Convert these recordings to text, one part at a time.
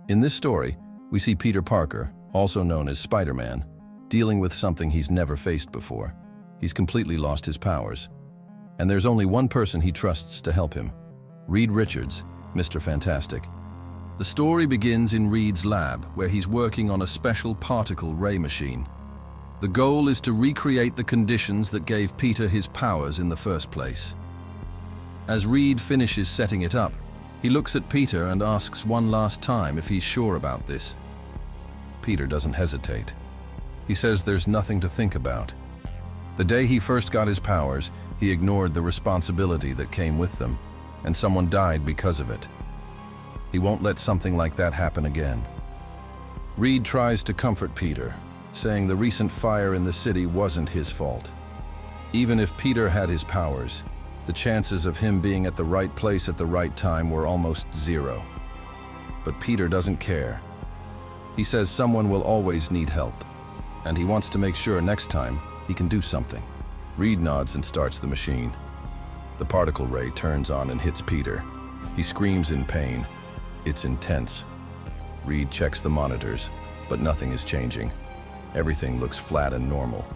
In this story, we see Peter Parker, also known as Spider-Man, dealing with something he's never faced before. He's completely lost his powers. And there's only one person he trusts to help him: Reed Richards, Mr. Fantastic. The story begins in Reed's lab, where he's working on a special particle ray machine. The goal is to recreate the conditions that gave Peter his powers in the first place. As Reed finishes setting it up, he looks at Peter and asks one last time if he's sure about this. Peter doesn't hesitate. He says there's nothing to think about. The day he first got his powers, he ignored the responsibility that came with them, and someone died because of it. He won't let something like that happen again. Reed tries to comfort Peter, saying the recent fire in the city wasn't his fault. Even if Peter had his powers, the chances of him being at the right place at the right time were almost zero. But Peter doesn't care. He says someone will always need help, and he wants to make sure next time he can do something. Reed nods and starts the machine. The particle ray turns on and hits Peter. He screams in pain. It's intense. Reed checks the monitors, but nothing is changing. Everything looks flat and normal.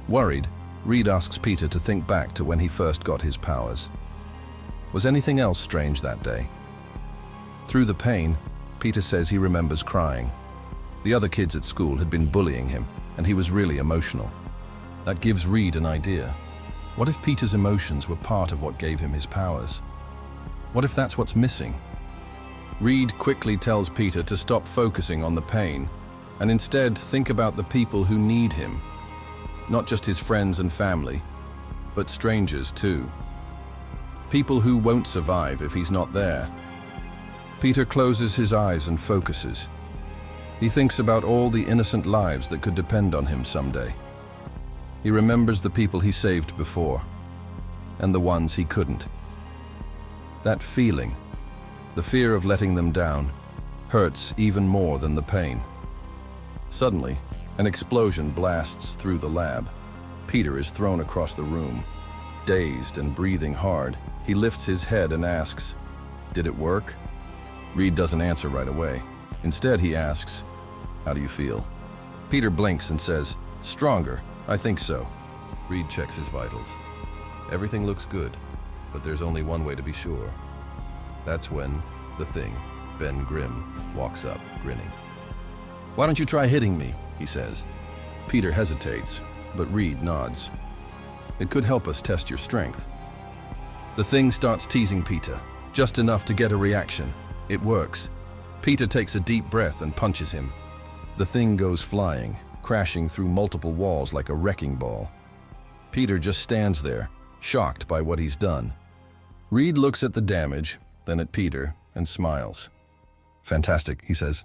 Worried, Reed asks Peter to think back to when he first got his powers. Was anything else strange that day? Through the pain, Peter says he remembers crying. The other kids at school had been bullying him, and he was really emotional. That gives Reed an idea. What if Peter's emotions were part of what gave him his powers? What if that's what's missing? Reed quickly tells Peter to stop focusing on the pain and instead think about the people who need him. Not just his friends and family, but strangers too. People who won't survive if he's not there. Peter closes his eyes and focuses. He thinks about all the innocent lives that could depend on him someday. He remembers the people he saved before, and the ones he couldn't. That feeling, the fear of letting them down, hurts even more than the pain. Suddenly, an explosion blasts through the lab. Peter is thrown across the room. Dazed and breathing hard, he lifts his head and asks, "Did it work?" Reed doesn't answer right away. Instead, he asks, "How do you feel?" Peter blinks and says, "Stronger, I think so." Reed checks his vitals. Everything looks good, but there's only one way to be sure. That's when the Thing, Ben Grimm, walks up, grinning. "Why don't you try hitting me?" he says. Peter hesitates, but Reed nods. "It could help us test your strength." The Thing starts teasing Peter, just enough to get a reaction. It works. Peter takes a deep breath and punches him. The Thing goes flying, crashing through multiple walls like a wrecking ball. Peter just stands there, shocked by what he's done. Reed looks at the damage, then at Peter, and smiles. "Fantastic," he says.